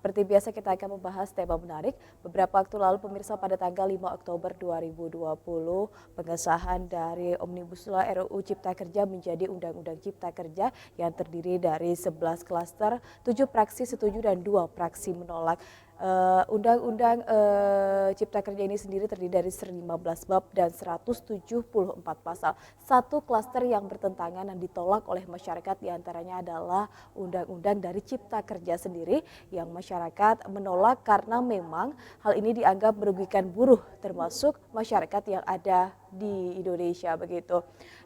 Seperti biasa kita akan membahas tema menarik. Beberapa waktu lalu pemirsa pada tanggal 5 Oktober 2020 pengesahan dari Omnibus Law RUU Cipta Kerja menjadi Undang-Undang Cipta Kerja yang terdiri dari 11 klaster, 7 praksi setuju dan 2 praksi menolak. Undang-Undang Cipta Kerja ini sendiri terdiri dari 15 bab dan 174 pasal. Satu klaster yang bertentangan dan ditolak oleh masyarakat diantaranya adalah Undang-Undang dari Cipta Kerja sendiri yang masyarakat menolak karena memang hal ini dianggap merugikan buruh termasuk masyarakat yang ada di Indonesia begitu.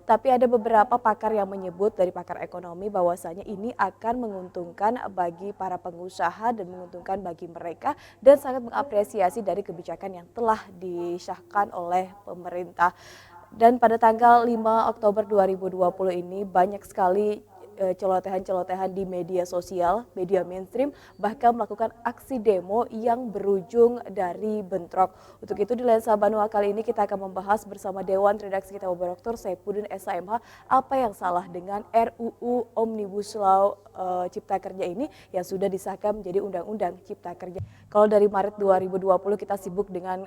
Tapi ada beberapa pakar yang menyebut dari pakar ekonomi bahwasanya ini akan menguntungkan bagi para pengusaha dan menguntungkan bagi mereka dan sangat mengapresiasi dari kebijakan yang telah disahkan oleh pemerintah. Dan pada tanggal 5 Oktober 2020 ini banyak sekali celotehan-celotehan di media sosial, media mainstream, bahkan melakukan aksi demo yang berujung dari bentrok. Untuk itu di Lensa Banua kali ini kita akan membahas bersama Dewan Redaksi kita Dr. Saifuddin SHMH apa yang salah dengan RUU Omnibus Law Cipta Kerja ini yang sudah disahkan menjadi Undang-Undang Cipta Kerja. Kalau dari Maret 2020 kita sibuk dengan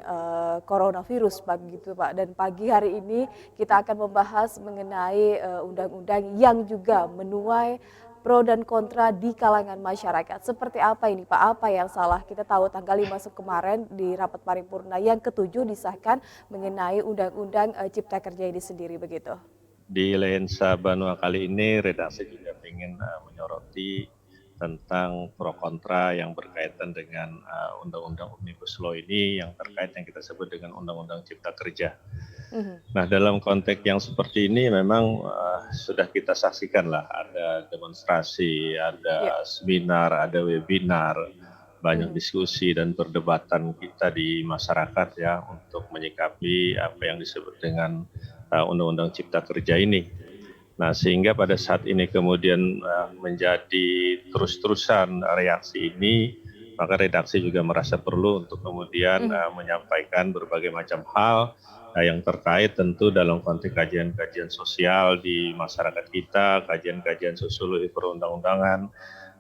coronavirus Pak gitu Pak, dan pagi hari ini kita akan membahas mengenai undang-undang yang juga menuai pro dan kontra di kalangan masyarakat. Seperti apa ini Pak? Apa yang salah? Kita tahu tanggal 5 kemarin di rapat paripurna yang ke-7 disahkan mengenai undang-undang Cipta Kerja ini sendiri begitu. Di Lensa Banua kali ini redaksi juga ingin menyoroti tentang pro kontra yang berkaitan dengan Undang-Undang Omnibus Law ini yang terkait yang kita sebut dengan Undang-Undang Cipta Kerja. Nah, dalam konteks yang seperti ini memang sudah kita saksikan lah, ada demonstrasi, ada seminar, ada webinar, banyak diskusi dan perdebatan kita di masyarakat ya untuk menyikapi apa yang disebut dengan Undang-Undang Cipta Kerja ini. Nah, sehingga pada saat ini kemudian menjadi terus-terusan reaksi ini, maka redaksi juga merasa perlu untuk kemudian menyampaikan berbagai macam hal yang terkait tentu dalam konteks kajian-kajian sosial di masyarakat kita, kajian-kajian sosiologi perundang-undangan,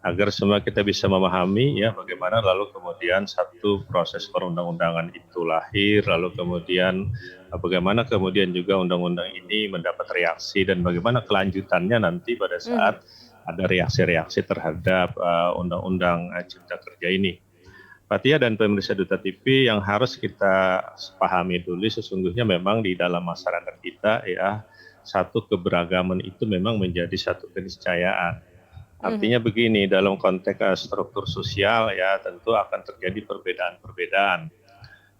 agar semua kita bisa memahami ya bagaimana lalu kemudian satu proses perundang-undangan itu lahir, lalu kemudian bagaimana kemudian juga undang-undang ini mendapat reaksi dan bagaimana kelanjutannya nanti pada saat ada reaksi-reaksi terhadap undang-undang Cipta Kerja ini. Pak Tia dan pemirsa Duta TV yang harus kita pahami dulu sesungguhnya memang di dalam masyarakat kita ya satu keberagaman itu memang menjadi satu keniscayaan. Artinya begini, dalam konteks struktur sosial ya tentu akan terjadi perbedaan-perbedaan.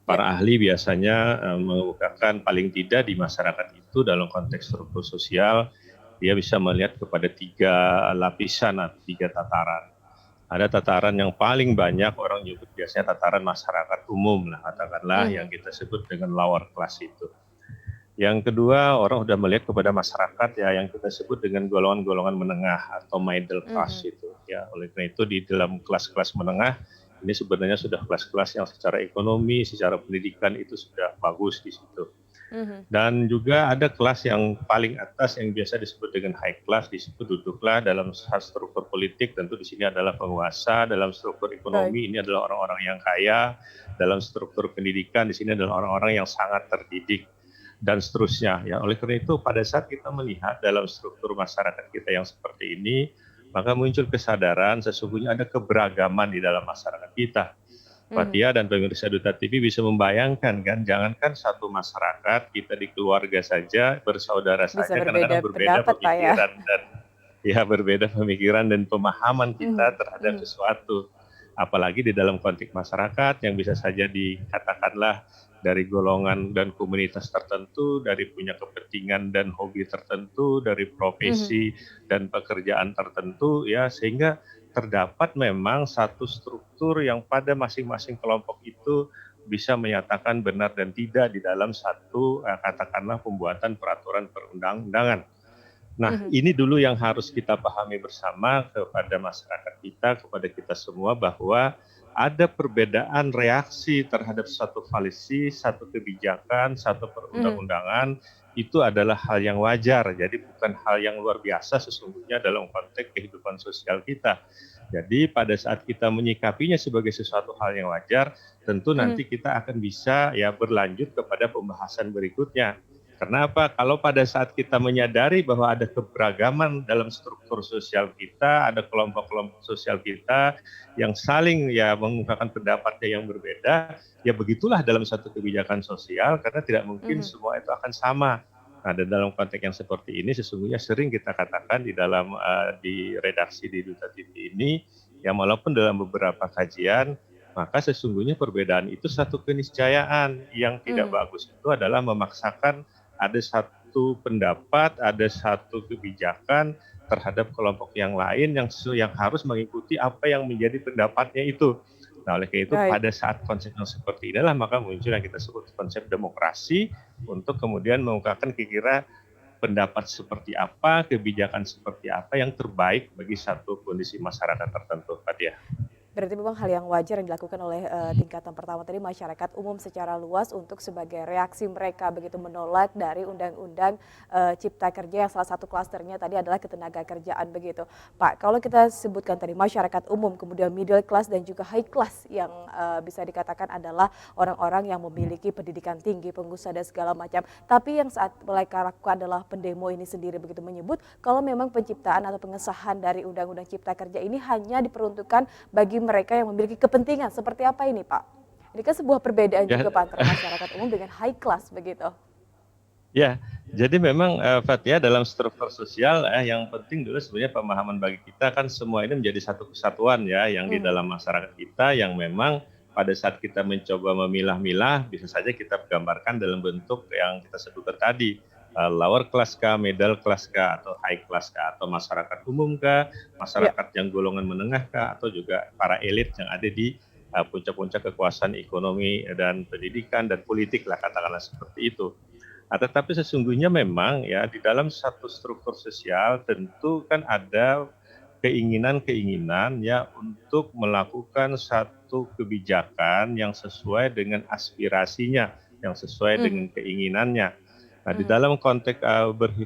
Para ahli biasanya mengemukakan paling tidak di masyarakat itu dalam konteks struktur sosial dia bisa melihat kepada 3 lapisan atau 3 tataran. Ada tataran yang paling banyak orang nyebut biasanya tataran masyarakat umum lah katakanlah yang kita sebut dengan lower class itu. Yang kedua, orang sudah melihat kepada masyarakat ya yang kita sebut dengan golongan-golongan menengah atau middle class itu ya. Oleh karena itu di dalam kelas-kelas menengah ini sebenarnya sudah kelas-kelas yang secara ekonomi, secara pendidikan itu sudah bagus di situ. Dan juga ada kelas yang paling atas yang biasa disebut dengan high class, di situ duduklah dalam struktur politik, tentu di sini adalah penguasa, dalam struktur ekonomi ini adalah orang-orang yang kaya, dalam struktur pendidikan di sini adalah orang-orang yang sangat terdidik dan seterusnya ya. Oleh karena itu pada saat kita melihat dalam struktur masyarakat kita yang seperti ini, maka muncul kesadaran sesungguhnya ada keberagaman di dalam masyarakat kita. Pak Tia dan pemirsa Duta TV bisa membayangkan kan, jangankan satu masyarakat, kita di keluarga saja, bersaudara saja, kadang-kadang berbeda pemikiran dan ya berbeda pemikiran dan pemahaman kita terhadap sesuatu. Apalagi di dalam konteks masyarakat yang bisa saja dikatakanlah dari golongan dan komunitas tertentu, dari punya kepentingan dan hobi tertentu, dari profesi dan pekerjaan tertentu ya, sehingga terdapat memang satu struktur yang pada masing-masing kelompok itu bisa menyatakan benar dan tidak di dalam satu katakanlah pembuatan peraturan perundang-undangan. Nah, ini dulu yang harus kita pahami bersama kepada masyarakat kita, kepada kita semua bahwa ada perbedaan reaksi terhadap satu polisi, satu kebijakan, satu perundang-undangan itu adalah hal yang wajar. Jadi bukan hal yang luar biasa sesungguhnya dalam konteks kehidupan sosial kita. Jadi pada saat kita menyikapinya sebagai sesuatu hal yang wajar, tentu Mhm. nanti kita akan bisa ya berlanjut kepada pembahasan berikutnya. Karena apa? Kalau pada saat kita menyadari bahwa ada keberagaman dalam struktur sosial kita, ada kelompok-kelompok sosial kita yang saling ya mengungkapkan pendapatnya yang berbeda, ya begitulah dalam satu kebijakan sosial karena tidak mungkin Mhm. semua itu akan sama. Nah, dan dalam konteks yang seperti ini sesungguhnya sering kita katakan di dalam di redaksi di Duta TV ini, ya walaupun dalam beberapa kajian, maka sesungguhnya perbedaan itu satu keniscayaan. Yang tidak Mhm. bagus itu adalah memaksakan ada satu pendapat, ada satu kebijakan terhadap kelompok yang lain yang harus mengikuti apa yang menjadi pendapatnya itu. Nah, oleh karena itu Baik. pada saat konsep yang seperti inilah maka muncul yang kita sebut konsep demokrasi untuk kemudian mengungkapkan kira-kira pendapat seperti apa, kebijakan seperti apa yang terbaik bagi satu kondisi masyarakat tertentu, Fathia. Berarti memang hal yang wajar yang dilakukan oleh tingkatan pertama tadi masyarakat umum secara luas untuk sebagai reaksi mereka begitu menolak dari undang-undang cipta kerja yang salah satu klasternya tadi adalah ketenaga kerjaan begitu. Pak, kalau kita sebutkan tadi masyarakat umum, kemudian middle class dan juga high class yang bisa dikatakan adalah orang-orang yang memiliki pendidikan tinggi, pengusaha dan segala macam. Tapi yang saat mereka lakukan adalah pendemo ini sendiri begitu menyebut kalau memang penciptaan atau pengesahan dari undang-undang cipta kerja ini hanya diperuntukkan bagi mereka yang memiliki kepentingan. Seperti apa ini, Pak? Ini kan sebuah perbedaan Ya, juga Pak antara masyarakat umum dengan high class begitu. ya, jadi memang Fathia dalam struktur sosial yang penting dulu sebenarnya pemahaman bagi kita kan semua ini menjadi satu kesatuan ya yang di Mhm. dalam masyarakat kita yang memang pada saat kita mencoba memilah-milah bisa saja kita gambarkan dalam bentuk yang kita sebutkan tadi lower class kah, middle class kah, atau high class kah, atau masyarakat umum kah, Ya. masyarakat yang golongan menengah kah, atau juga para elit yang ada di puncak-puncak kekuasaan ekonomi dan pendidikan dan politik lah katakanlah seperti itu. Nah, tetapi sesungguhnya memang ya di dalam satu struktur sosial tentu kan ada keinginan-keinginan ya untuk melakukan satu kebijakan yang sesuai dengan aspirasinya, yang sesuai Mhm. dengan keinginannya. Nah, di Mhm. dalam konteks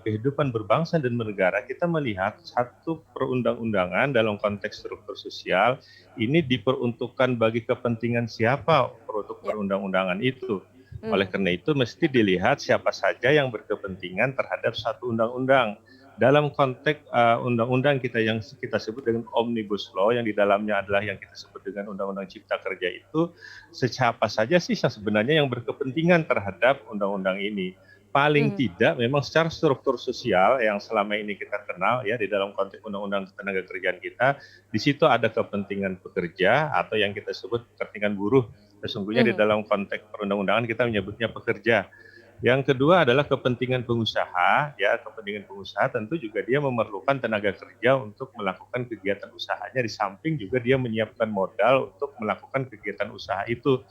kehidupan berbangsa dan bernegara, kita melihat satu perundang-undangan dalam konteks struktur sosial ini diperuntukkan bagi kepentingan siapa produk Ya. perundang-undangan itu. Oleh Mhm. karena itu mesti dilihat siapa saja yang berkepentingan terhadap satu undang-undang. Dalam konteks undang-undang kita yang kita sebut dengan Omnibus Law yang di dalamnya adalah yang kita sebut dengan Undang-Undang Cipta Kerja itu, siapa saja sih yang sebenarnya yang berkepentingan terhadap undang-undang ini. Paling Mhm. tidak memang secara struktur sosial yang selama ini kita kenal ya di dalam konteks Undang-Undang Ketenagakerjaan kita, di situ ada kepentingan pekerja atau yang kita sebut kepentingan buruh. Sesungguhnya di Mhm. dalam konteks perundang-undangan kita menyebutnya pekerja. Yang kedua adalah kepentingan pengusaha, ya kepentingan pengusaha tentu juga dia memerlukan tenaga kerja untuk melakukan kegiatan usahanya di samping juga dia menyiapkan modal untuk melakukan kegiatan usaha itu.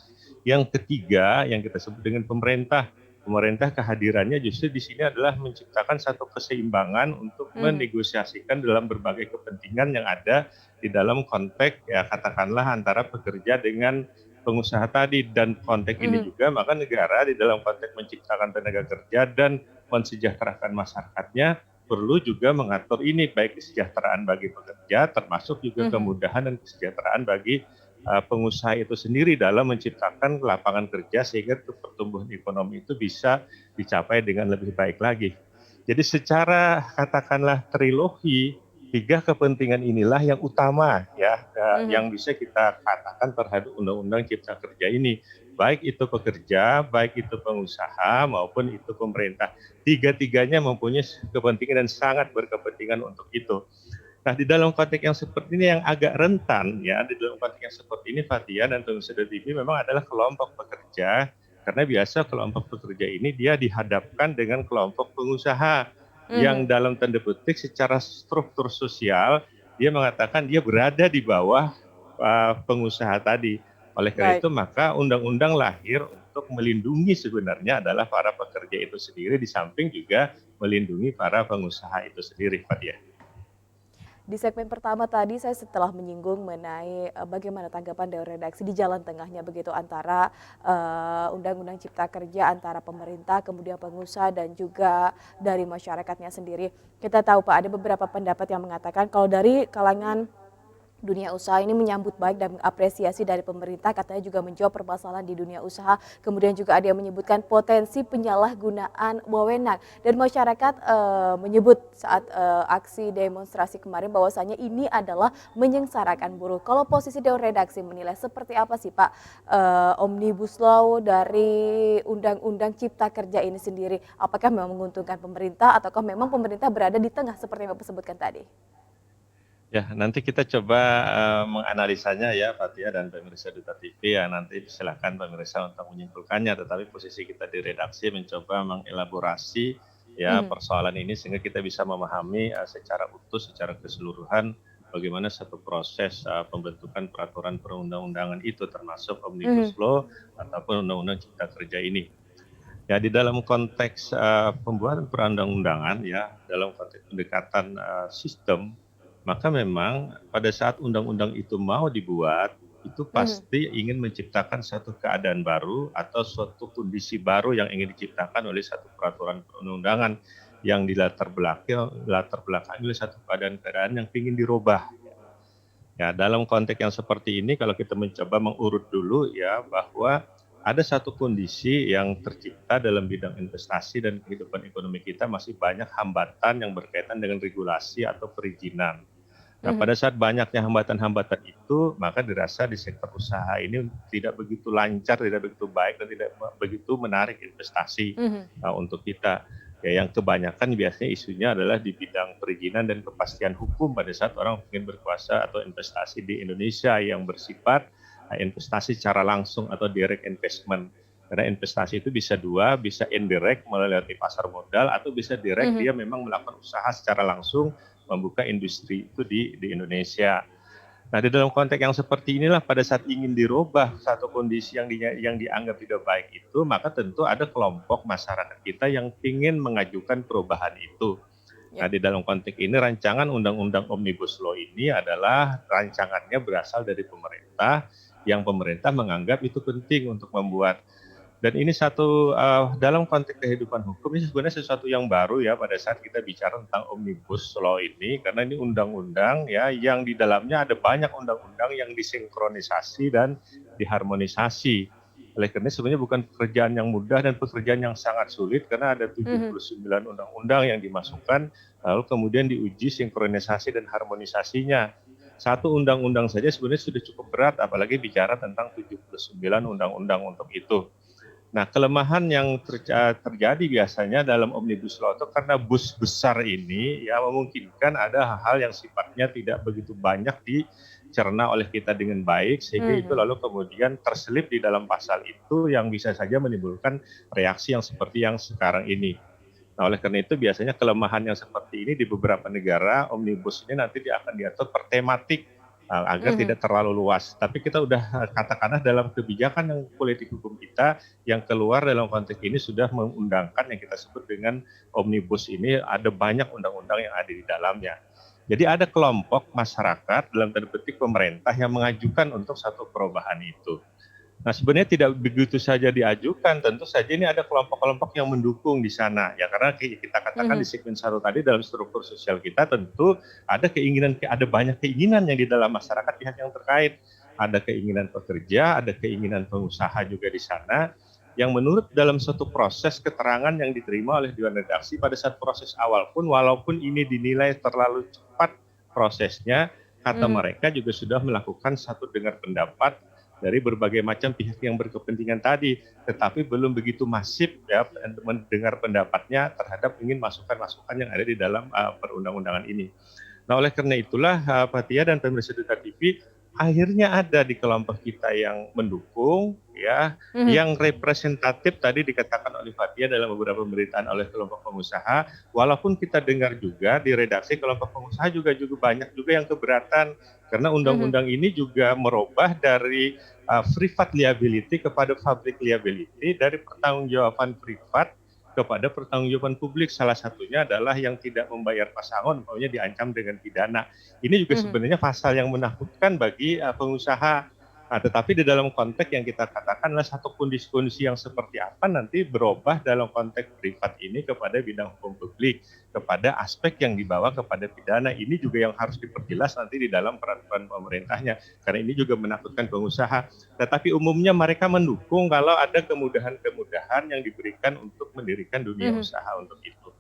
Yang ketiga yang kita sebut dengan pemerintah. Pemerintah kehadirannya justru di sini adalah menciptakan satu keseimbangan untuk Mhm. menegosiasikan dalam berbagai kepentingan yang ada di dalam konteks ya katakanlah antara pekerja dengan pengusaha tadi dan konteks ini Mhm. juga maka negara di dalam konteks menciptakan tenaga kerja dan mensejahterakan masyarakatnya perlu juga mengatur ini baik kesejahteraan bagi pekerja termasuk juga Mhm. kemudahan dan kesejahteraan bagi pengusaha itu sendiri dalam menciptakan lapangan kerja sehingga pertumbuhan ekonomi itu bisa dicapai dengan lebih baik lagi. Jadi secara katakanlah trilogi tiga kepentingan inilah yang utama ya Mhm. yang bisa kita katakan terhadap undang-undang cipta kerja ini baik itu pekerja, baik itu pengusaha maupun itu pemerintah. Tiga-tiganya mempunyai kepentingan dan sangat berkepentingan untuk itu. Nah, di dalam konteks yang seperti ini yang agak rentan ya, di dalam konteks yang seperti ini Fathia dan pemirsa TV memang adalah kelompok pekerja karena biasa kelompok pekerja ini dia dihadapkan dengan kelompok pengusaha yang Mhm. dalam tanda petik secara struktur sosial dia mengatakan dia berada di bawah pengusaha tadi. Oleh karena Baik. itu maka undang-undang lahir untuk melindungi sebenarnya adalah para pekerja itu sendiri di samping juga melindungi para pengusaha itu sendiri, Fathia. Di segmen pertama tadi saya setelah menyinggung mengenai bagaimana tanggapan Dewan Redaksi di jalan tengahnya begitu antara Undang-Undang Cipta Kerja antara pemerintah, kemudian pengusaha dan juga dari masyarakatnya sendiri. Kita tahu Pak ada beberapa pendapat yang mengatakan kalau dari kalangan dunia usaha ini menyambut baik dan mengapresiasi dari pemerintah, katanya juga menjawab permasalahan di dunia usaha. Kemudian juga ada yang menyebutkan potensi penyalahgunaan wewenang dan masyarakat menyebut saat aksi demonstrasi kemarin bahwasanya ini adalah menyengsarakan buruh. Kalau posisi Dewan Redaksi menilai seperti apa sih Pak Omnibus Law dari Undang-Undang Cipta Kerja ini sendiri? Apakah memang menguntungkan pemerintah ataukah memang pemerintah berada di tengah seperti yang Bapak sebutkan tadi? Ya, nanti kita coba menganalisanya ya, Fathia dan pemirsa Duta TV ya. Nanti silakan pemirsa untuk menyimpulkannya. Tetapi posisi kita di redaksi mencoba mengelaborasi ya persoalan ini sehingga kita bisa memahami secara utuh, secara keseluruhan bagaimana satu proses pembentukan peraturan perundang-undangan itu termasuk Omnibus Law ataupun Undang-Undang Cipta Kerja ini. Ya, di dalam konteks pembuatan perundang-undangan ya, dalam konteks pendekatan sistem, maka memang pada saat undang-undang itu mau dibuat, itu pasti ingin menciptakan satu keadaan baru atau suatu kondisi baru yang ingin diciptakan oleh satu peraturan perundang-undangan yang dilatar belakangi oleh satu keadaan-keadaan yang ingin dirubah. Ya, dalam konteks yang seperti ini kalau kita mencoba mengurut dulu ya bahwa ada satu kondisi yang tercipta dalam bidang investasi dan kehidupan ekonomi kita masih banyak hambatan yang berkaitan dengan regulasi atau perizinan. Nah, pada saat banyaknya hambatan-hambatan itu, maka dirasa di sektor usaha ini tidak begitu lancar, tidak begitu baik, dan tidak begitu menarik investasi untuk kita. Ya, yang kebanyakan biasanya isunya adalah di bidang perizinan dan kepastian hukum pada saat orang ingin berkuasa atau investasi di Indonesia yang bersifat investasi secara langsung atau direct investment. Karena investasi itu bisa dua, bisa indirect melalui pasar modal atau bisa direct dia memang melakukan usaha secara langsung membuka industri itu di Indonesia. Nah, di dalam konteks yang seperti inilah pada saat ingin dirubah satu kondisi yang dianggap tidak baik itu, maka tentu ada kelompok masyarakat kita yang ingin mengajukan perubahan itu. Nah, di dalam konteks ini rancangan Undang-Undang Omnibus Law ini adalah rancangannya berasal dari pemerintah yang pemerintah menganggap itu penting untuk membuat. Dan ini dalam konteks kehidupan hukum ini sebenarnya sesuatu yang baru ya pada saat kita bicara tentang Omnibus Law ini, karena ini undang-undang ya yang di dalamnya ada banyak undang-undang yang disinkronisasi dan diharmonisasi. Oleh karena sebenarnya bukan pekerjaan yang mudah dan pekerjaan yang sangat sulit karena ada 79 undang-undang yang dimasukkan lalu kemudian diuji sinkronisasi dan harmonisasinya. Satu undang-undang saja sebenarnya sudah cukup berat apalagi bicara tentang 79 undang-undang untuk itu. Nah, kelemahan yang terjadi biasanya dalam Omnibus Law itu karena bus besar ini ya memungkinkan ada hal-hal yang sifatnya tidak begitu banyak dicerna oleh kita dengan baik sehingga itu lalu kemudian terselip di dalam pasal itu yang bisa saja menimbulkan reaksi yang seperti yang sekarang ini. Nah, oleh karena itu biasanya kelemahan yang seperti ini di beberapa negara Omnibus ini nanti akan diatur per tematik agar tidak terlalu luas. Tapi kita udah katakanlah dalam kebijakan yang politik hukum kita yang keluar dalam konteks ini sudah mengundangkan yang kita sebut dengan Omnibus ini ada banyak undang-undang yang ada di dalamnya. Jadi ada kelompok masyarakat dalam tanda petik pemerintah yang mengajukan untuk satu perubahan itu. Nah, sebenarnya tidak begitu saja diajukan, tentu saja ini ada kelompok-kelompok yang mendukung di sana. Ya, karena kita katakan di segmen 1 tadi dalam struktur sosial kita tentu ada banyak keinginan yang di dalam masyarakat pihak yang terkait. Ada keinginan pekerja, ada keinginan pengusaha juga di sana yang menurut dalam suatu proses keterangan yang diterima oleh Dewan Redaksi pada saat proses awal pun walaupun ini dinilai terlalu cepat prosesnya, kata mereka juga sudah melakukan satu dengar pendapat dari berbagai macam pihak yang berkepentingan tadi, tetapi belum begitu masif ya mendengar pendapatnya terhadap ingin masukan-masukan yang ada di dalam perundang-undangan ini. Nah, oleh karena itulah Fathia dan pemirsa Duta TV akhirnya ada di kelompok kita yang mendukung ya, yang representatif tadi dikatakan oleh Fathia dalam beberapa pemberitaan oleh kelompok pengusaha, walaupun kita dengar juga di redaksi kelompok pengusaha juga banyak juga yang keberatan karena undang-undang ini juga merubah dari private liability kepada public liability, dari pertanggungjawaban privat kepada pertanggungjawaban publik. Salah satunya adalah yang tidak membayar pasangon, umpamanya diancam dengan pidana. Ini juga Mhm. sebenarnya pasal yang menakutkan bagi pengusaha. Nah, tetapi di dalam konteks yang kita katakan adalah satu kondisi-kondisi yang seperti apa nanti berubah dalam konteks privat ini kepada bidang hukum publik, kepada aspek yang dibawa kepada pidana. Ini juga yang harus diperjelas nanti di dalam peraturan pemerintahnya, karena ini juga menakutkan pengusaha. Tetapi umumnya mereka mendukung kalau ada kemudahan-kemudahan yang diberikan untuk mendirikan dunia Mhm. usaha untuk itu.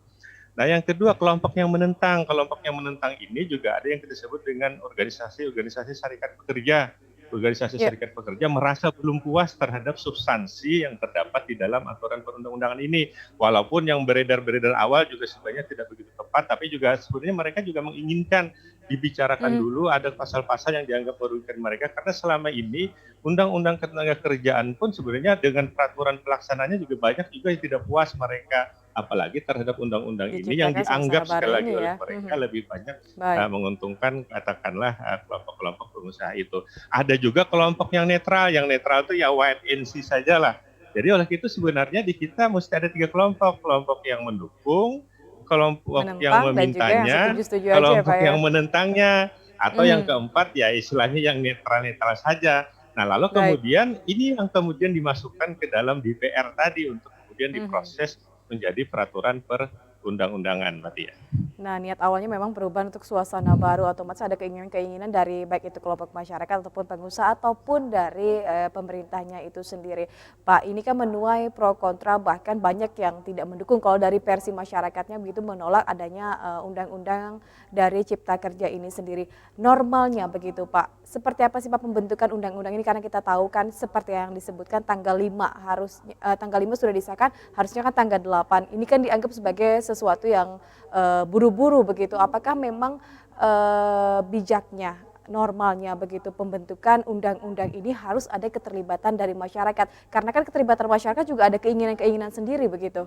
Nah, yang kedua, kelompok yang menentang. Kelompok yang menentang ini juga ada yang kita sebut dengan organisasi-organisasi serikat pekerja. Organisasi Ya. serikat pekerja merasa belum puas terhadap substansi yang terdapat di dalam aturan perundang-undangan ini. Walaupun yang beredar-beredar awal juga sebenarnya tidak begitu tepat, tapi juga sebenarnya mereka juga menginginkan dibicarakan Mhm. dulu ada pasal-pasal yang dianggap merugikan mereka, karena selama ini undang-undang ketenaga kerjaan pun sebenarnya dengan peraturan pelaksananya juga banyak juga yang tidak puas mereka, apalagi terhadap undang-undang ini yang Diciptakan suasana dianggap baru sekali lagi ini oleh ya. mereka Mhm. lebih banyak Baik. menguntungkan katakanlah kelompok-kelompok pengusaha itu. Ada juga kelompok yang netral itu ya wait and see sajalah. Jadi oleh itu sebenarnya di kita mesti ada 3 kelompok, kelompok yang mendukung, kelompok yang Menentang dan juga yang memintanya, setuju-setuju aja ya, Pak, kelompok ya? yang menentangnya, atau yang Mhm. keempat ya istilahnya yang netral-netral saja. Nah, lalu Baik. kemudian ini yang kemudian dimasukkan ke dalam DPR tadi untuk kemudian Mhm. diproses menjadi peraturan perundang-undangan, Mbak Tia. Nah, niat awalnya memang perubahan untuk suasana baru, otomatis ada keinginan-keinginan dari baik itu kelompok masyarakat ataupun pengusaha ataupun dari pemerintahnya itu sendiri. Pak, ini kan menuai pro kontra, bahkan banyak yang tidak mendukung. Kalau dari versi masyarakatnya begitu menolak adanya undang-undang dari Cipta Kerja ini sendiri. Normalnya begitu, Pak. Seperti apa sih Pak pembentukan undang-undang ini? Karena kita tahu kan seperti yang disebutkan tanggal 5 harus tanggal 5 sudah disahkan, harusnya kan tanggal 8. Ini kan dianggap sebagai sesuatu yang buru-buru begitu. Apakah memang bijaknya, normalnya begitu pembentukan undang-undang ini harus ada keterlibatan dari masyarakat? Karena kan keterlibatan masyarakat juga ada keinginan-keinginan sendiri begitu.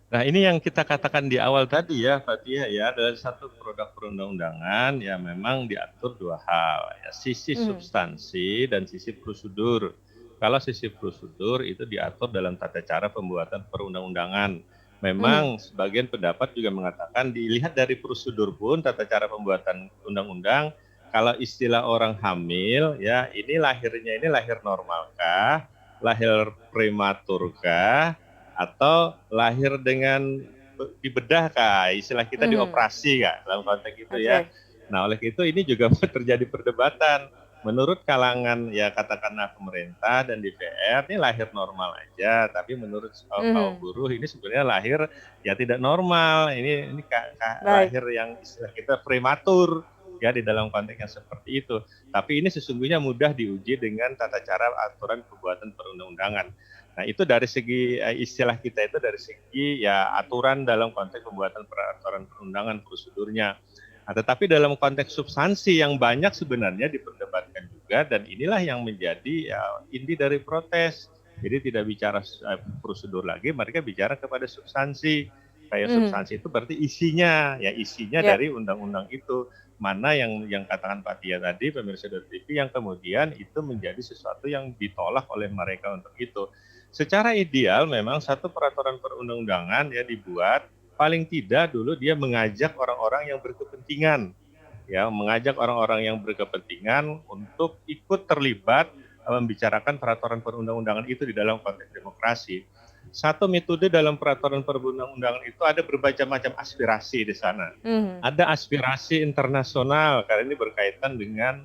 Nah, ini yang kita katakan di awal tadi ya, Fatia ya, adalah satu produk perundang-undangan yang memang diatur dua hal, ya, sisi Mhm. substansi dan sisi prosedur. Kalau sisi prosedur itu diatur dalam tata cara pembuatan perundang-undangan. Mhm. Memang sebagian pendapat juga mengatakan dilihat dari prosedur pun tata cara pembuatan undang-undang, kalau istilah orang hamil ya, ini lahir normalkah, lahir prematurkah, atau lahir dengan dibedah kah, istilah kita Mhm. dioperasi kah, dalam konteks itu ya. Oke. Nah, oleh itu ini juga terjadi perdebatan. Menurut kalangan ya katakanlah pemerintah dan DPR ini lahir normal aja, tapi menurut kaum Mhm. buruh ini sebenarnya lahir ya tidak normal. Ini Baik. lahir yang istilah kita prematur ya di dalam konteks yang seperti itu. Tapi ini sesungguhnya mudah diuji dengan tata cara aturan pembuatan perundang-undangan. Nah, itu dari segi istilah kita itu dari segi ya aturan dalam konteks pembuatan peraturan perundangan prosedurnya. Nah, tetapi dalam konteks substansi yang banyak sebenarnya diperdebatkan juga, dan inilah yang menjadi ya, inti dari protes. Jadi tidak bicara prosedur lagi, mereka bicara kepada substansi. Kayak Mhm. substansi itu berarti isinya, ya isinya Ya. dari undang-undang itu. Mana yang katakan Pak Tia tadi, pemirsa TV, yang kemudian itu menjadi sesuatu yang ditolak oleh mereka untuk itu. Secara ideal memang satu peraturan perundang-undangan ya dibuat paling tidak dulu dia mengajak orang-orang yang berkepentingan, ya mengajak orang-orang yang berkepentingan untuk ikut terlibat membicarakan peraturan perundang-undangan itu di dalam konteks demokrasi. Satu metode dalam peraturan perundang-undangan itu ada berbagai macam aspirasi di sana. Mhm. Ada aspirasi internasional karena ini berkaitan dengan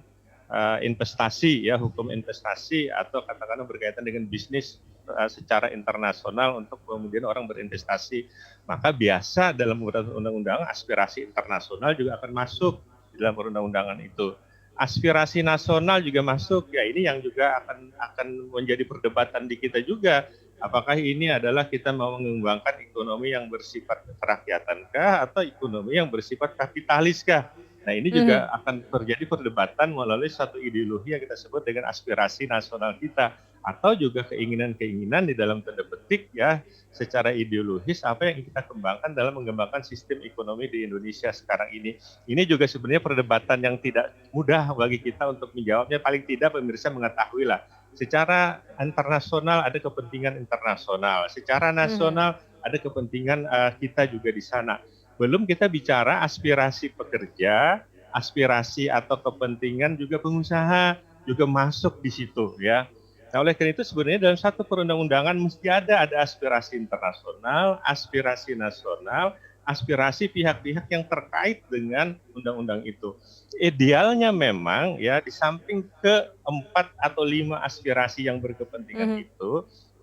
investasi ya, hukum investasi, atau katakanlah berkaitan dengan bisnis secara internasional untuk kemudian orang berinvestasi. Maka biasa dalam undang-undang aspirasi internasional juga akan masuk di dalam perundang-undangan itu. Aspirasi nasional juga masuk, ya ini yang juga akan menjadi perdebatan di kita juga. Apakah ini adalah kita mau mengembangkan ekonomi yang bersifat kerakyatankah atau ekonomi yang bersifat kapitaliskah? Nah, ini juga Mhm. akan terjadi perdebatan melalui satu ideologi yang kita sebut dengan aspirasi nasional kita, atau juga keinginan-keinginan di dalam tanda petik ya secara ideologis apa yang kita kembangkan dalam mengembangkan sistem ekonomi di Indonesia sekarang ini. Ini juga sebenarnya perdebatan yang tidak mudah bagi kita untuk menjawabnya, paling tidak pemirsa mengetahui lah Secara internasional ada kepentingan internasional, secara Mhm. nasional ada kepentingan kita juga di sana. Belum kita bicara aspirasi pekerja, aspirasi atau kepentingan juga pengusaha juga masuk di situ ya. Nah, oleh karena itu sebenarnya dalam satu perundang-undangan mesti ada aspirasi internasional, aspirasi nasional, aspirasi pihak-pihak yang terkait dengan undang-undang itu. Idealnya memang ya di samping keempat atau lima aspirasi yang berkepentingan Mhm. itu,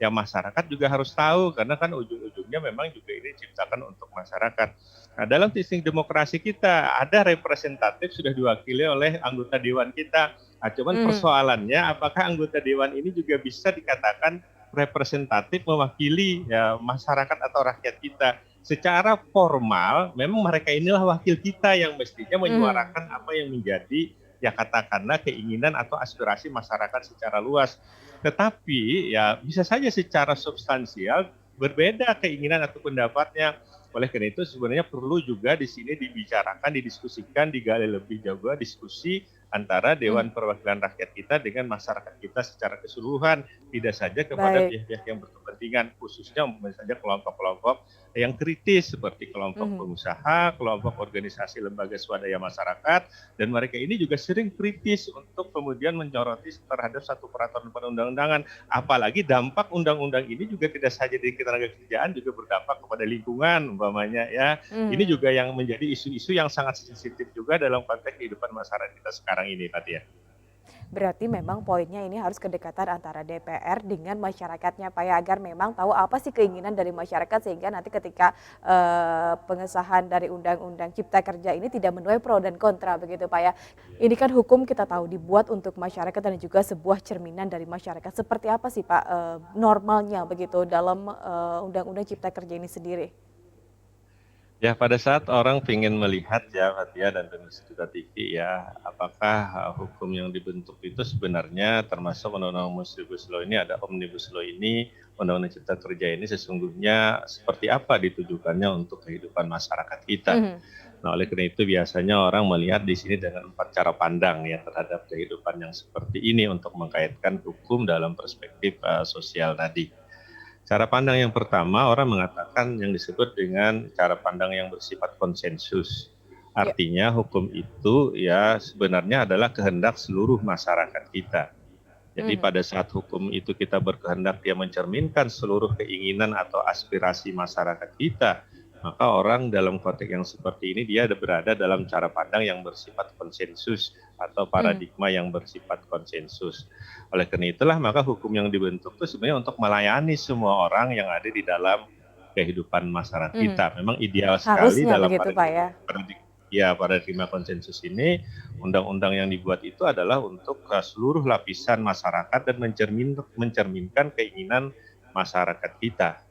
ya masyarakat juga harus tahu karena kan ujung-ujungnya memang juga ini diciptakan untuk masyarakat. Nah, dalam sistem demokrasi kita ada representatif sudah diwakili oleh anggota dewan kita. Nah, cuman Mhm. persoalannya apakah anggota dewan ini juga bisa dikatakan representatif mewakili ya masyarakat atau rakyat kita. Secara formal memang mereka inilah wakil kita yang mestinya Mhm. menyuarakan apa yang menjadi ya katakanlah keinginan atau aspirasi masyarakat secara luas. Tetapi ya bisa saja secara substansial berbeda keinginan atau pendapatnya. Oleh karena itu sebenarnya perlu juga di sini dibicarakan, didiskusikan, digali lebih jauh diskusi antara Dewan Mhm. Perwakilan Rakyat kita dengan masyarakat kita secara keseluruhan, tidak saja kepada Baik. pihak-pihak yang berkepentingan, khususnya misalnya kelompok-kelompok yang kritis seperti kelompok Mhm. pengusaha, kelompok organisasi lembaga swadaya masyarakat, dan mereka ini juga sering kritis untuk kemudian menyoroti terhadap satu peraturan perundang-undangan. Apalagi dampak undang-undang ini juga tidak saja di ketenagakerjaan, juga berdampak kepada lingkungan, umpamanya ya. Ini Mhm. juga yang menjadi isu-isu yang sangat sensitif juga dalam konteks kehidupan masyarakat kita sekarang ini, Pak Tia. Berarti memang poinnya ini harus kedekatan antara DPR dengan masyarakatnya Pak ya, agar memang tahu apa sih keinginan dari masyarakat sehingga nanti ketika pengesahan dari Undang-Undang Cipta Kerja ini tidak menuai pro dan kontra begitu Pak ya. Ini kan hukum kita tahu dibuat untuk masyarakat dan juga sebuah cerminan dari masyarakat. Seperti apa sih Pak normalnya begitu dalam Undang-Undang Cipta Kerja ini sendiri? Ya, pada saat orang ingin melihat ya, Fatia dan pemirsa Citra TV ya, apakah hukum yang dibentuk itu sebenarnya termasuk Undang-Undang Omnibus Law ini, ada Omnibus Law ini, Undang-Undang Cipta Kerja ini sesungguhnya seperti apa ditujukannya untuk kehidupan masyarakat kita. Mhm. Nah, oleh karena itu biasanya orang melihat di sini dengan empat cara pandang ya terhadap kehidupan yang seperti ini untuk mengkaitkan hukum dalam perspektif sosial tadi. Cara pandang yang pertama, orang mengatakan yang disebut dengan cara pandang yang bersifat konsensus. Ya. Artinya hukum itu ya sebenarnya adalah kehendak seluruh masyarakat kita. Jadi Mhm. pada saat hukum itu kita berkehendak dia mencerminkan seluruh keinginan atau aspirasi masyarakat kita, maka orang dalam konteks yang seperti ini dia berada dalam cara pandang yang bersifat konsensus atau Mhm. paradigma yang bersifat konsensus. Oleh karena itulah maka hukum yang dibentuk itu sebenarnya untuk melayani semua orang yang ada di dalam kehidupan masyarakat Mhm. kita. Memang ideal sekali Harusnya dalam begitu Pak ya. paradigma konsensus ini undang-undang yang dibuat itu adalah untuk seluruh lapisan masyarakat dan mencerminkan keinginan masyarakat kita.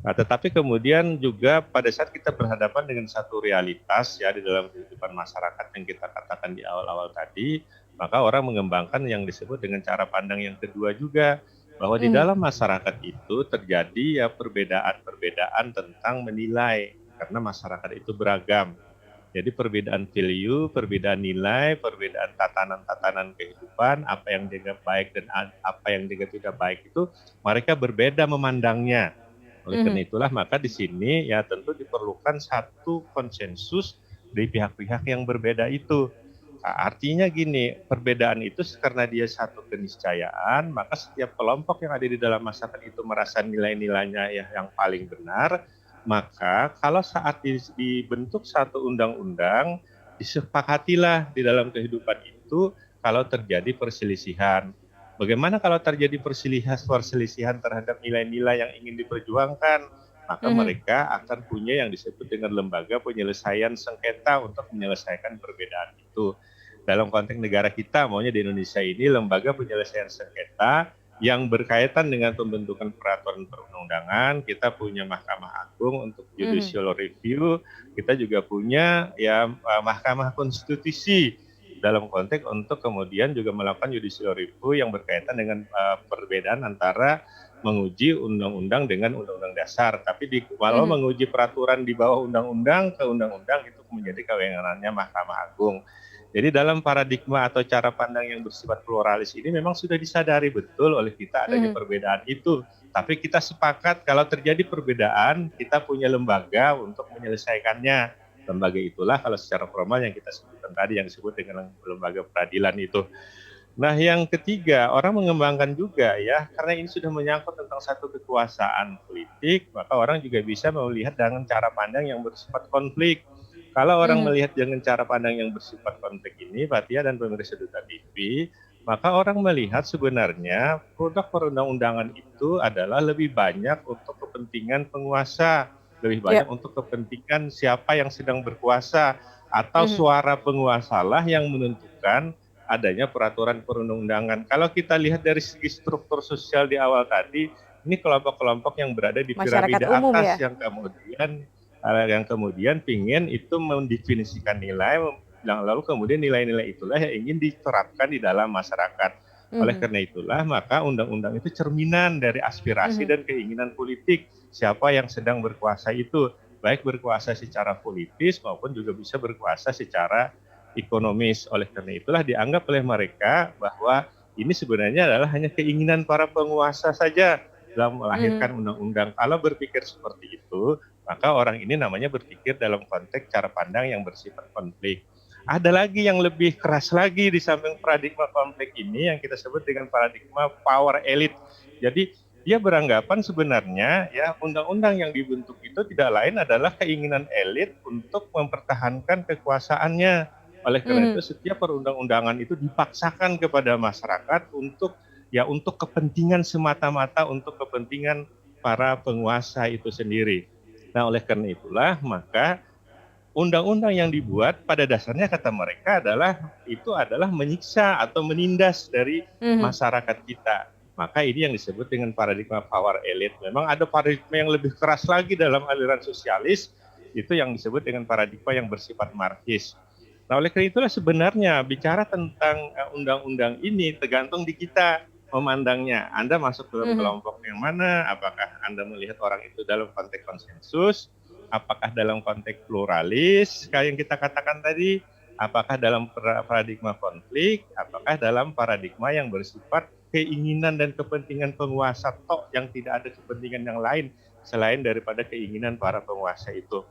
Nah, tetapi kemudian juga pada saat kita berhadapan dengan satu realitas ya di dalam kehidupan masyarakat yang kita katakan di awal-awal tadi, maka orang mengembangkan yang disebut dengan cara pandang yang kedua juga, bahwa di Mhm. dalam masyarakat itu terjadi ya perbedaan-perbedaan tentang menilai karena masyarakat itu beragam. Jadi perbedaan value, perbedaan nilai, perbedaan tatanan-tatanan kehidupan, apa yang dianggap baik dan apa yang dianggap tidak baik itu mereka berbeda memandangnya. Oleh karena Mhm. itulah maka di sini ya tentu diperlukan satu konsensus dari pihak-pihak yang berbeda itu. Nah, artinya gini, perbedaan itu karena dia satu keniscayaan, maka setiap kelompok yang ada di dalam masyarakat itu merasa nilai-nilainya ya yang paling benar, maka kalau saat dibentuk satu undang-undang, disepakatilah di dalam kehidupan itu kalau terjadi perselisihan. Bagaimana kalau terjadi perselisihan terhadap nilai-nilai yang ingin diperjuangkan? Maka Mhm. mereka akan punya yang disebut dengan lembaga penyelesaian sengketa untuk menyelesaikan perbedaan itu. Dalam konteks negara kita, maunya di Indonesia ini lembaga penyelesaian sengketa yang berkaitan dengan pembentukan peraturan perundang-undangan, kita punya Mahkamah Agung untuk Mhm. judicial review, kita juga punya ya Mahkamah Konstitusi dalam konteks untuk kemudian juga melakukan judicial review yang berkaitan dengan perbedaan antara menguji undang-undang dengan undang-undang dasar. Tapi kalau Mhm. menguji peraturan di bawah undang-undang ke undang-undang itu menjadi kewenangannya Mahkamah Agung. Jadi dalam paradigma atau cara pandang yang bersifat pluralis ini memang sudah disadari betul oleh kita adanya Mhm. perbedaan itu. Tapi kita sepakat kalau terjadi perbedaan, kita punya lembaga untuk menyelesaikannya. Lembaga itulah kalau secara formal yang kita sebutkan tadi, yang disebut dengan lembaga peradilan itu. Nah, yang ketiga, orang mengembangkan juga ya, karena ini sudah menyangkut tentang satu kekuasaan politik, maka orang juga bisa melihat dengan cara pandang yang bersifat konflik. Kalau orang Mhm. melihat dengan cara pandang yang bersifat konflik ini, Fathia dan pemirsa Duta TV, maka orang melihat sebenarnya produk perundang-undangan itu adalah lebih banyak untuk kepentingan penguasa, lebih Ya. banyak untuk kepentingan siapa yang sedang berkuasa, atau Mhm. suara penguasalah yang menentukan adanya peraturan perundang-undangan. Kalau kita lihat dari segi struktur sosial di awal tadi, ini kelompok-kelompok yang berada di Masyarakat piramida umum atas ya? yang kemudian pingin itu mendefinisikan nilai, lalu kemudian nilai-nilai itulah yang ingin diterapkan di dalam masyarakat. Oleh Mhm. karena itulah maka undang-undang itu cerminan dari aspirasi Mhm. dan keinginan politik siapa yang sedang berkuasa itu, baik berkuasa secara politis maupun juga bisa berkuasa secara ekonomis. Oleh karena itulah dianggap oleh mereka bahwa ini sebenarnya adalah hanya keinginan para penguasa saja dalam Mhm. melahirkan undang-undang. Kalau berpikir seperti itu, maka orang ini namanya berpikir dalam konteks cara pandang yang bersifat konflik. Ada lagi yang lebih keras lagi di samping paradigma konflik ini yang kita sebut dengan paradigma power elite. Jadi dia beranggapan sebenarnya ya undang-undang yang dibentuk itu tidak lain adalah keinginan elit untuk mempertahankan kekuasaannya. Oleh karena itu Mhm. setiap perundang-undangan itu dipaksakan kepada masyarakat untuk kepentingan semata-mata, untuk kepentingan para penguasa itu sendiri. Nah, oleh karena itulah maka undang-undang yang dibuat pada dasarnya kata mereka adalah menyiksa atau menindas dari Mhm. masyarakat kita. Maka ini yang disebut dengan paradigma power elite. Memang ada paradigma yang lebih keras lagi dalam aliran sosialis, itu yang disebut dengan paradigma yang bersifat marxis. Nah, oleh karena itulah sebenarnya bicara tentang undang-undang ini tergantung di kita memandangnya. Anda masuk dalam Mhm. kelompok yang mana? Apakah Anda melihat orang itu dalam konteks konsensus? Apakah dalam konteks pluralis, kayak yang kita katakan tadi? Apakah dalam paradigma konflik? Apakah dalam paradigma yang bersifat keinginan dan kepentingan penguasa tok yang tidak ada kepentingan yang lain selain daripada keinginan para penguasa itu?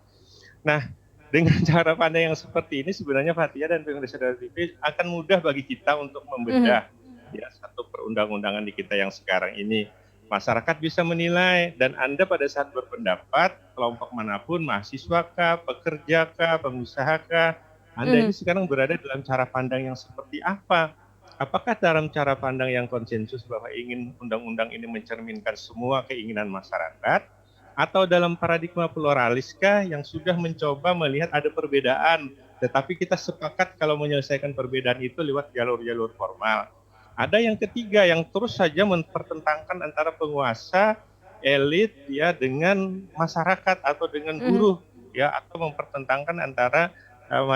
Nah, dengan cara pandang yang seperti ini sebenarnya Fathia dan pemirsa TV akan mudah bagi kita untuk Mhm. membedah ya satu perundang-undangan di kita yang sekarang ini. Masyarakat bisa menilai dan Anda pada saat berpendapat kelompok manapun, mahasiswa kah, pekerja kah, pengusaha kah, Anda ini Mhm. sekarang berada dalam cara pandang yang seperti apa? Apakah dalam cara pandang yang konsensus bahwa ingin undang-undang ini mencerminkan semua keinginan masyarakat, atau dalam paradigma pluraliskah yang sudah mencoba melihat ada perbedaan, tetapi kita sepakat kalau menyelesaikan perbedaan itu lewat jalur-jalur formal. Ada yang ketiga yang terus saja mempertentangkan antara penguasa, elit ya dengan masyarakat atau dengan Mhm. buruh ya, atau mempertentangkan antara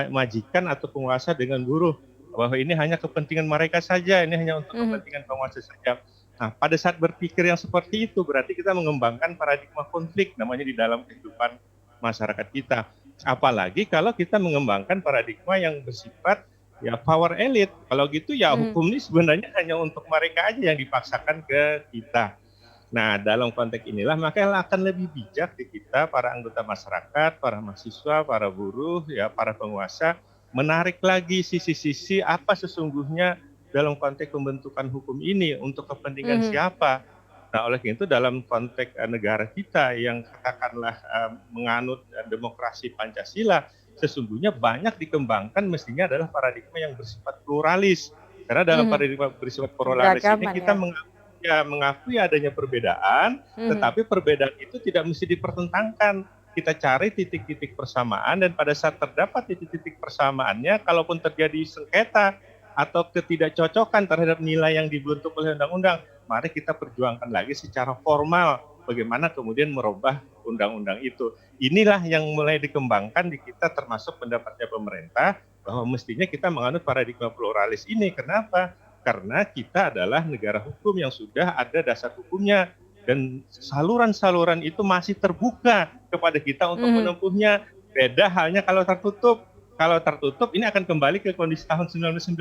majikan atau penguasa dengan buruh, bahwa ini hanya kepentingan mereka saja, ini hanya untuk Mhm. kepentingan penguasa saja. Nah, pada saat berpikir yang seperti itu, berarti kita mengembangkan paradigma konflik namanya di dalam kehidupan masyarakat kita. Apalagi kalau kita mengembangkan paradigma yang bersifat ya power elite. Kalau gitu ya Mhm. hukum ini sebenarnya hanya untuk mereka aja yang dipaksakan ke kita. Nah, dalam konteks inilah maka akan lebih bijak di kita para anggota masyarakat, para mahasiswa, para buruh, ya para penguasa menarik lagi sisi-sisi apa sesungguhnya dalam konteks pembentukan hukum ini untuk kepentingan Mhm. siapa. Nah, oleh itu dalam konteks negara kita yang katakanlah menganut demokrasi Pancasila, sesungguhnya banyak dikembangkan mestinya adalah paradigma yang bersifat pluralis. Karena dalam Mhm. paradigma bersifat pluralis ini Keberagaman kita ya? mengakui adanya perbedaan, Mhm. tetapi perbedaan itu tidak mesti dipertentangkan. Kita cari titik-titik persamaan dan pada saat terdapat titik-titik persamaannya, kalaupun terjadi sengketa atau ketidakcocokan terhadap nilai yang dibentuk oleh undang-undang, mari kita perjuangkan lagi secara formal bagaimana kemudian merubah undang-undang itu. Inilah yang mulai dikembangkan di kita termasuk pendapatnya pemerintah bahwa mestinya kita menganut paradigma pluralis ini. Kenapa? Karena kita adalah negara hukum yang sudah ada dasar hukumnya dan saluran-saluran itu masih terbuka kepada kita untuk Mhm. menempuhnya. Beda halnya kalau tertutup. kalau tertutup ini akan kembali ke kondisi tahun 1998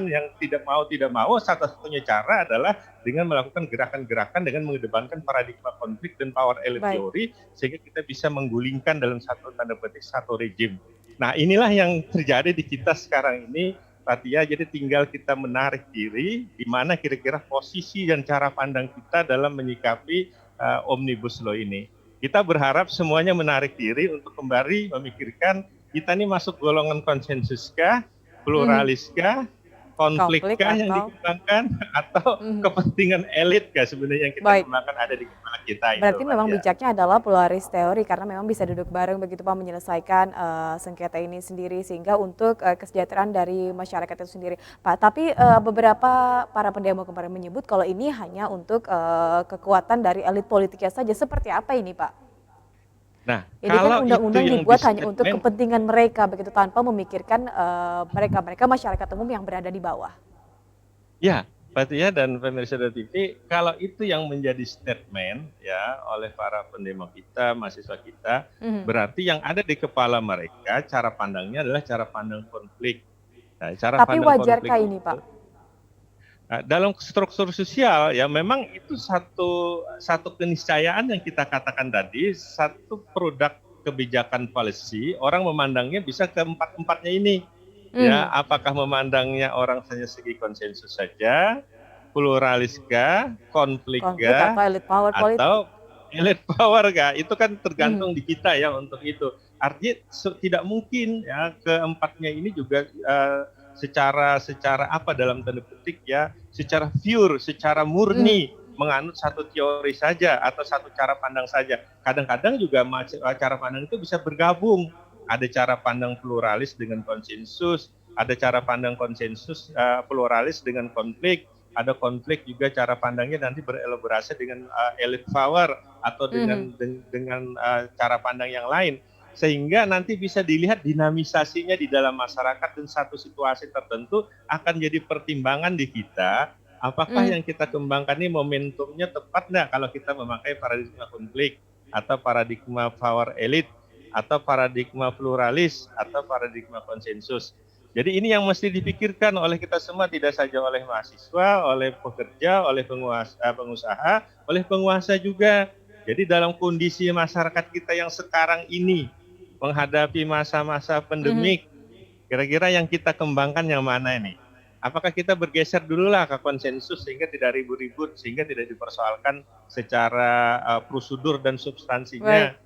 yang tidak mau satu-satunya cara adalah dengan melakukan gerakan-gerakan dengan mengedepankan paradigma konflik dan power elite Baik. theory sehingga kita bisa menggulingkan dalam satu tanda petik satu rejim. Nah inilah yang terjadi di kita sekarang ini Fatia, jadi tinggal kita menarik diri di mana kira-kira posisi dan cara pandang kita dalam menyikapi Omnibus Law ini. Kita berharap semuanya menarik diri untuk kembali memikirkan kita ini masuk golongan konsensus kah, pluralis kah, konflik Konflik kah yang atau dikembangkan atau kepentingan elit kah sebenarnya yang kita baik. kembangkan ada di kepala kita itu. Berarti memang Ya. bijaknya adalah pluralis teori karena memang bisa duduk bareng begitu Pak menyelesaikan sengketa ini sendiri sehingga untuk kesejahteraan dari masyarakat itu sendiri. Pak, tapi beberapa para pendemo kemarin menyebut kalau ini hanya untuk kekuatan dari elit politiknya saja. Seperti apa ini Pak? Nah, Ini kan kalau itu undang-undang yang dibuat hanya untuk distatement, kepentingan mereka begitu tanpa memikirkan mereka masyarakat umum yang berada di bawah. ya, Fatia dan pemirsa TV, kalau itu yang menjadi statement ya oleh para pendemo kita, mahasiswa kita, berarti yang ada di kepala mereka cara pandangnya adalah cara pandang konflik. Nah, cara Tapi pandang wajarkah konflik ini itu, Pak? dalam struktur sosial ya memang itu satu keniscayaan yang kita katakan tadi, satu produk kebijakan policy, orang memandangnya bisa keempat-empatnya ini. Ya, apakah memandangnya orang hanya segi konsensus saja, pluralis kah, konflik Konflik kah, atau elit power politik. atau elite power kah? Itu kan tergantung di kita ya untuk itu. Artinya tidak mungkin ya keempatnya ini juga secara apa dalam tanda petik ya, secara pure, secara murni menganut satu teori saja atau satu cara pandang saja. Kadang-kadang juga cara pandang itu bisa bergabung. Ada cara pandang pluralis dengan konsensus, ada cara pandang konsensus pluralis dengan konflik, ada konflik juga cara pandangnya nanti berelaborasi dengan elite power atau dengan cara pandang yang lain. Sehingga nanti bisa dilihat dinamisasinya di dalam masyarakat dan satu situasi tertentu akan jadi pertimbangan di kita. Apakah yang kita kembangkan ini momentumnya tepat nggak kalau kita memakai paradigma konflik atau paradigma power elite atau paradigma pluralis atau paradigma konsensus. Jadi ini yang mesti dipikirkan oleh kita semua, tidak saja oleh mahasiswa, oleh pekerja, oleh pengusaha, oleh penguasa juga. Jadi dalam kondisi masyarakat kita yang sekarang ini menghadapi masa-masa pandemik, kira-kira yang kita kembangkan yang mana ini? Apakah kita bergeser dululah ke konsensus sehingga tidak ribut-ribut, sehingga tidak dipersoalkan secara prosedur dan substansinya? Baik.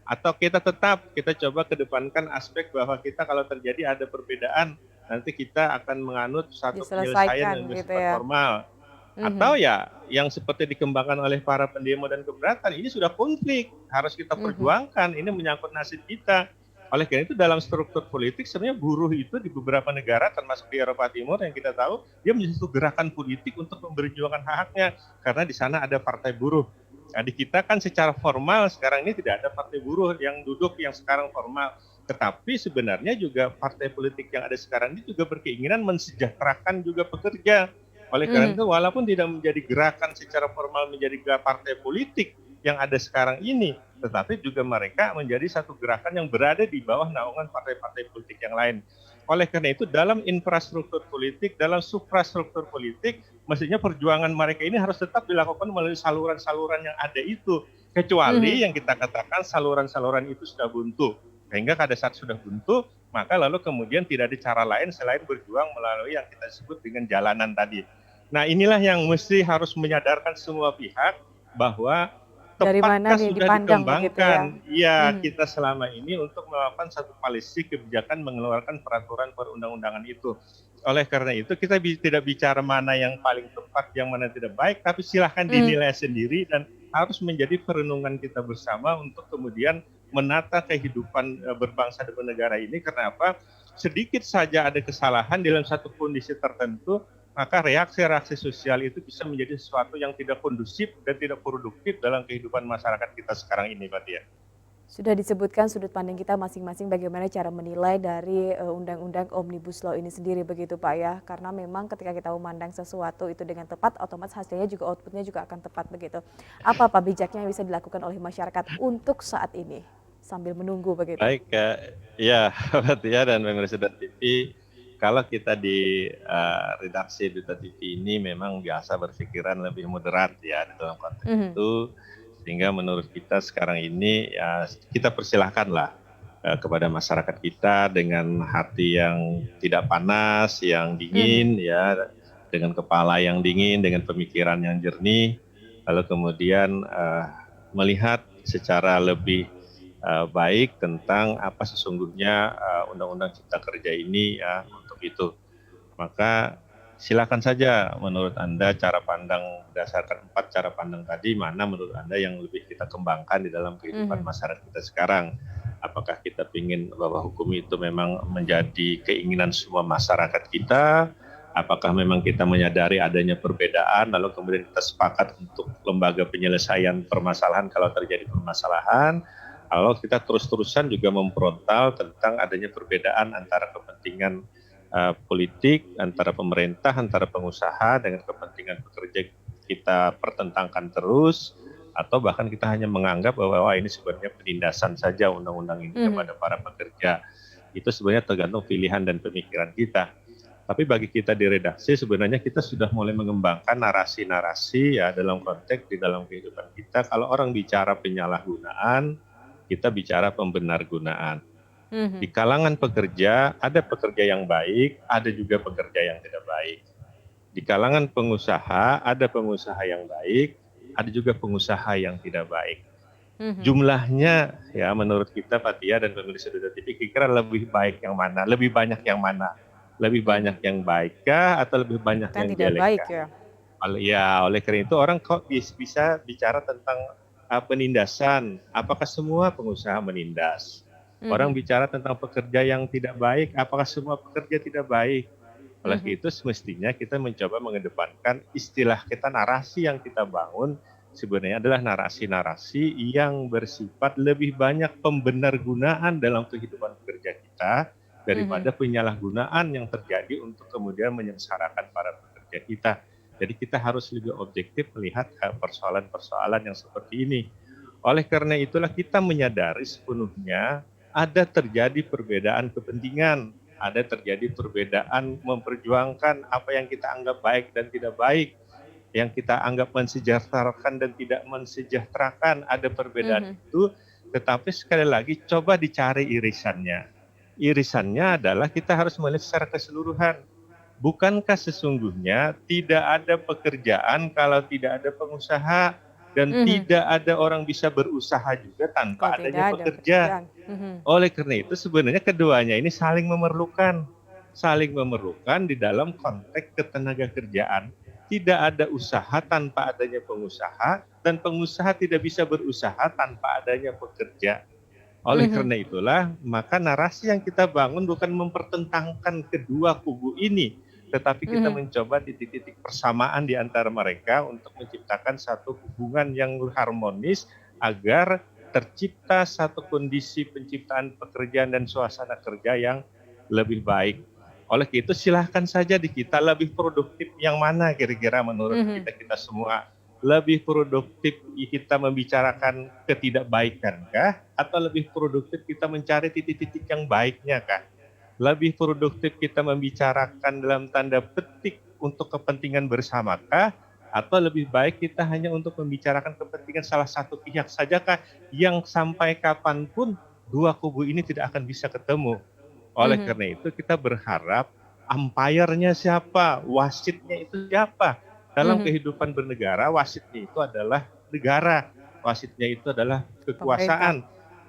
Atau kita coba kedepankan aspek bahwa kita kalau terjadi ada perbedaan, nanti kita akan menganut satu penyelesaian Diselesaikan yang gitu bersifat ya. formal. Atau ya yang seperti dikembangkan oleh para pendemo dan keberatan, ini sudah konflik, harus kita perjuangkan, ini menyangkut nasib kita. Oleh karena itu dalam struktur politik sebenarnya buruh itu di beberapa negara termasuk di Eropa Timur yang kita tahu, dia menjadi satu gerakan politik untuk memperjuangkan hak-haknya karena di sana ada partai buruh. Nah, di kita kan secara formal sekarang ini tidak ada partai buruh yang duduk yang sekarang formal. Tetapi sebenarnya juga partai politik yang ada sekarang ini juga berkeinginan mensejahterakan juga pekerja. Oleh karena itu walaupun tidak menjadi gerakan secara formal menjadi partai politik yang ada sekarang ini, tetapi juga mereka menjadi satu gerakan yang berada di bawah naungan partai-partai politik yang lain. Oleh karena itu dalam infrastruktur politik, dalam suprastruktur politik, mestinya perjuangan mereka ini harus tetap dilakukan melalui saluran-saluran yang ada itu. Kecuali yang kita katakan saluran-saluran itu sudah buntu. Sehingga pada saat sudah buntu, maka lalu kemudian tidak ada cara lain selain berjuang melalui yang kita sebut dengan jalanan tadi. Nah inilah yang mesti harus menyadarkan semua pihak bahwa Dari mana tepatkah nih sudah dipandang begitu ya? dikembangkan ya kita selama ini untuk melakukan satu policy kebijakan mengeluarkan peraturan perundang-undangan itu. Oleh karena itu kita tidak bicara mana yang paling tepat, yang mana tidak baik, tapi silahkan dinilai sendiri dan harus menjadi perenungan kita bersama untuk kemudian menata kehidupan berbangsa dan bernegara ini. Karena apa? Sedikit saja ada kesalahan dalam satu kondisi tertentu, maka reaksi-reaksi sosial itu bisa menjadi sesuatu yang tidak kondusif dan tidak produktif dalam kehidupan masyarakat kita sekarang ini, Pak Tia. Sudah disebutkan sudut pandang kita masing-masing bagaimana cara menilai dari undang-undang Omnibus Law ini sendiri begitu Pak ya. Karena memang ketika kita memandang sesuatu itu dengan tepat, otomatis hasilnya juga outputnya juga akan tepat begitu. Apa Pak bijaknya yang bisa dilakukan oleh masyarakat untuk saat ini? sambil menunggu begitu. Baik, Kak. Ya, Fathia dan pemirsa Duta TV, kalau kita di redaksi Duta TV ini memang biasa berpikiran lebih moderat ya di dalam konteks Mhm, itu, sehingga menurut kita sekarang ini ya kita persilahkanlah kepada masyarakat kita dengan hati yang tidak panas, yang mhm, dingin ya, dengan kepala yang dingin, dengan pemikiran yang jernih, lalu kemudian melihat secara lebih baik tentang apa sesungguhnya Undang-Undang Cipta Kerja ini ya untuk itu. Maka silakan saja menurut Anda cara pandang berdasarkan 4 cara pandang tadi mana menurut Anda yang lebih kita kembangkan di dalam kehidupan mhm, masyarakat kita sekarang. Apakah kita ingin bahwa hukum itu memang menjadi keinginan semua masyarakat kita? Apakah memang kita menyadari adanya perbedaan lalu kemudian kita sepakat untuk lembaga penyelesaian permasalahan kalau terjadi permasalahan? Kalau kita terus-terusan juga memfrontal tentang adanya perbedaan antara kepentingan politik, antara pemerintah, antara pengusaha dengan kepentingan pekerja kita pertentangkan terus, atau bahkan kita hanya menganggap bahwa wah, ini sebenarnya penindasan saja undang-undang ini mhm, kepada para pekerja. Itu sebenarnya tergantung pilihan dan pemikiran kita. Tapi bagi kita di redaksi sebenarnya kita sudah mulai mengembangkan narasi-narasi ya dalam konteks di dalam kehidupan kita. Kalau orang bicara penyalahgunaan, kita bicara pembenargunaan. Di mhm, kalangan pekerja, ada pekerja yang baik, ada juga pekerja yang tidak baik. Di kalangan pengusaha, ada pengusaha yang baik, ada juga pengusaha yang tidak baik. mhm. Jumlahnya ya menurut kita Fathia dan pemirsa Duta TV kira lebih baik yang mana, lebih banyak yang mana? Lebih banyak Mhm. yang baikkah atau lebih banyak Yang yang tidak baik jelekkah? ya? Oleh karena itu orang kok bisa bicara tentang penindasan. Apakah semua pengusaha menindas? Orang Mhm, bicara tentang pekerja yang tidak baik, apakah semua pekerja tidak baik? Oleh mhm, itu semestinya kita mencoba mengedepankan istilah kita, narasi yang kita bangun sebenarnya adalah narasi-narasi yang bersifat lebih banyak pembenargunaan dalam kehidupan pekerja kita mhm, daripada penyalahgunaan yang terjadi untuk kemudian menyengsarakan para pekerja kita. Jadi kita harus lebih objektif melihat persoalan-persoalan yang seperti ini. Oleh karena itulah kita menyadari sepenuhnya ada terjadi perbedaan kepentingan, ada terjadi perbedaan memperjuangkan apa yang kita anggap baik dan tidak baik, yang kita anggap mensejahterakan dan tidak mensejahterakan, ada perbedaan mhm, itu, tetapi sekali lagi coba dicari irisannya. Irisannya adalah kita harus melihat secara keseluruhan. Bukankah sesungguhnya tidak ada pekerjaan kalau tidak ada pengusaha dan mhm. tidak ada orang bisa berusaha juga Kalau tanpa adanya tidak ada pekerja. pekerjaan. Mhm, Oleh karena itu sebenarnya keduanya ini saling memerlukan di dalam konteks ketenaga kerjaan. Tidak ada usaha tanpa adanya pengusaha dan pengusaha tidak bisa berusaha tanpa adanya pekerja. Oleh mhm, karena itulah, maka narasi yang kita bangun bukan mempertentangkan kedua kubu ini, tetapi kita mhm, mencoba titik-titik persamaan di antara mereka untuk menciptakan satu hubungan yang harmonis agar tercipta satu kondisi penciptaan pekerjaan dan suasana kerja yang lebih baik. Oleh itu silahkan saja di kita lebih produktif yang mana kira-kira menurut mhm, kita-kita semua. Lebih produktif kita membicarakan ketidakbaikan kah? Atau lebih produktif kita mencari titik-titik yang baiknya kah? Lebih produktif kita membicarakan dalam tanda petik untuk kepentingan bersamakah? Atau lebih baik kita hanya untuk membicarakan kepentingan salah satu pihak sajakah yang sampai kapanpun dua kubu ini tidak akan bisa ketemu. Oleh mhm, karena itu kita berharap umpire-nya siapa, wasitnya itu siapa. Dalam mhm. kehidupan bernegara, wasitnya itu adalah negara, wasitnya itu adalah Pemerintah. kekuasaan.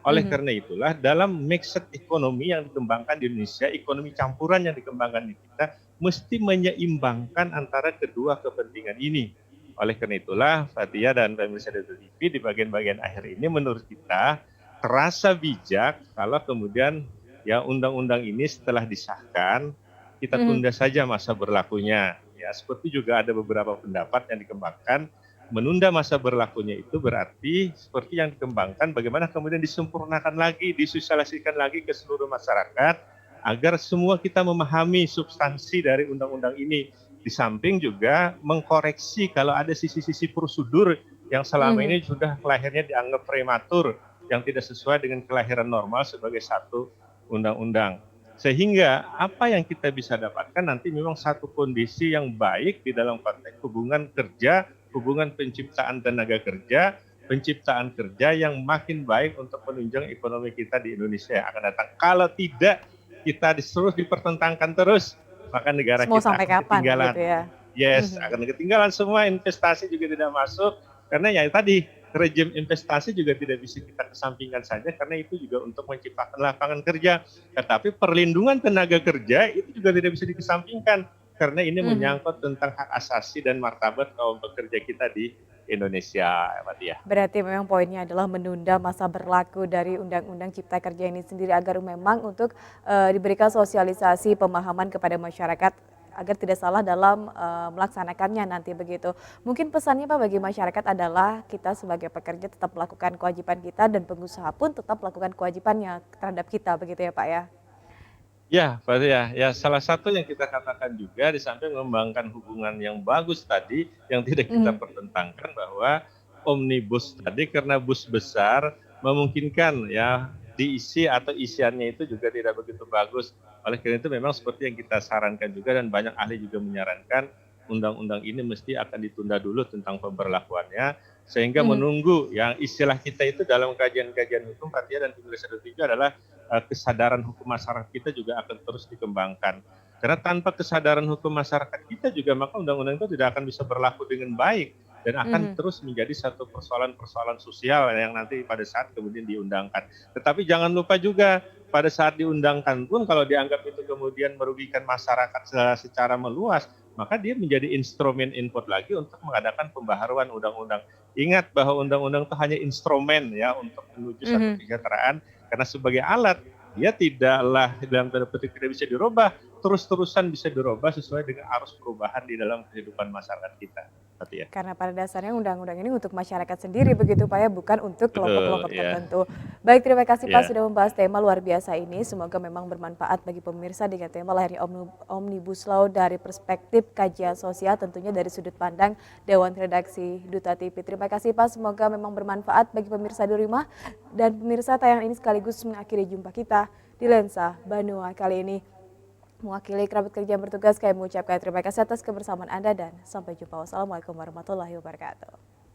Oleh Mhm, karena itulah dalam mixed ekonomi yang dikembangkan di Indonesia, ekonomi campuran yang dikembangkan di kita, mesti menyeimbangkan antara kedua kepentingan ini. Oleh karena itulah, Fathia dan pemirsa TV di bagian-bagian akhir ini menurut kita terasa bijak kalau kemudian ya undang-undang ini setelah disahkan kita mhm, tunda saja masa berlakunya. Ya, seperti juga ada beberapa pendapat yang dikembangkan menunda masa berlakunya itu berarti seperti yang dikembangkan bagaimana kemudian disempurnakan lagi, disosialisasikan lagi ke seluruh masyarakat agar semua kita memahami substansi dari undang-undang ini. Di samping juga mengkoreksi kalau ada sisi-sisi prosedur yang selama mhm, ini sudah lahirnya dianggap prematur yang tidak sesuai dengan kelahiran normal sebagai satu undang-undang. Sehingga apa yang kita bisa dapatkan nanti memang satu kondisi yang baik di dalam konteks hubungan kerja, hubungan penciptaan tenaga kerja, penciptaan kerja yang makin baik untuk menunjang ekonomi kita di Indonesia yang akan datang. Kalau tidak, kita terus dipertentangkan terus, maka negara Mau kita sampai akan kapan ketinggalan. begitu ya? Yes, Mhm. akan ketinggalan semua, investasi juga tidak masuk, karena ya tadi, rejim investasi juga tidak bisa kita kesampingkan saja, karena itu juga untuk menciptakan lapangan kerja. Tetapi perlindungan tenaga kerja itu juga tidak bisa dikesampingkan, karena ini Mhm. menyangkut tentang hak asasi dan martabat kaum pekerja kita di Indonesia, Mbak Tia. Berarti memang poinnya adalah menunda masa berlaku dari Undang-Undang Cipta Kerja ini sendiri agar memang untuk diberikan sosialisasi pemahaman kepada masyarakat agar tidak salah dalam melaksanakannya nanti begitu. Mungkin pesannya Pak bagi masyarakat adalah kita sebagai pekerja tetap melakukan kewajiban kita dan pengusaha pun tetap melakukan kewajibannya terhadap kita begitu ya Pak ya? Ya, Pak Tia, ya salah satu yang kita katakan juga di samping mengembangkan hubungan yang bagus tadi, yang tidak kita Mhm, pertentangkan bahwa omnibus tadi karena bus besar memungkinkan ya diisi atau isiannya itu juga tidak begitu bagus. Oleh karena itu memang seperti yang kita sarankan juga dan banyak ahli juga menyarankan undang-undang ini mesti akan ditunda dulu tentang pemberlakuannya sehingga mhm, menunggu yang istilah kita itu dalam kajian-kajian hukum Pak Tia dan penulis adalah kesadaran hukum masyarakat kita juga akan terus dikembangkan. Karena tanpa kesadaran hukum masyarakat kita juga maka undang-undang itu tidak akan bisa berlaku dengan baik dan akan mhm. terus menjadi satu persoalan-persoalan sosial yang nanti pada saat kemudian diundangkan. Tetapi jangan lupa juga pada saat diundangkan pun kalau dianggap itu kemudian merugikan masyarakat secara meluas, maka dia menjadi instrumen input lagi untuk mengadakan pembaharuan undang-undang. Ingat bahwa undang-undang itu hanya instrumen ya untuk menuju satu Mhm. kesejahteraan karena sebagai alat dia tidaklah dalam tanda petik tidak bisa dirubah, terus-terusan bisa dirubah sesuai dengan arus perubahan di dalam kehidupan masyarakat kita. Berarti ya. Karena pada dasarnya undang-undang ini untuk masyarakat sendiri begitu Pak ya, bukan untuk Betul, kelompok-kelompok ya. tertentu. Baik, terima kasih Pak Ya. sudah membahas tema luar biasa ini. Semoga memang bermanfaat bagi pemirsa dengan tema lahirnya Omnibus Law dari perspektif kajian sosial tentunya dari sudut pandang Dewan Redaksi Duta TV. Terima kasih Pak, semoga memang bermanfaat bagi pemirsa di rumah. Dan pemirsa tayangan ini sekaligus mengakhiri jumpa kita di Lensa Banua kali ini. Mewakili kerabat kerja yang bertugas, kami mengucapkan terima kasih atas kebersamaan Anda dan sampai jumpa. Wassalamualaikum warahmatullahi wabarakatuh.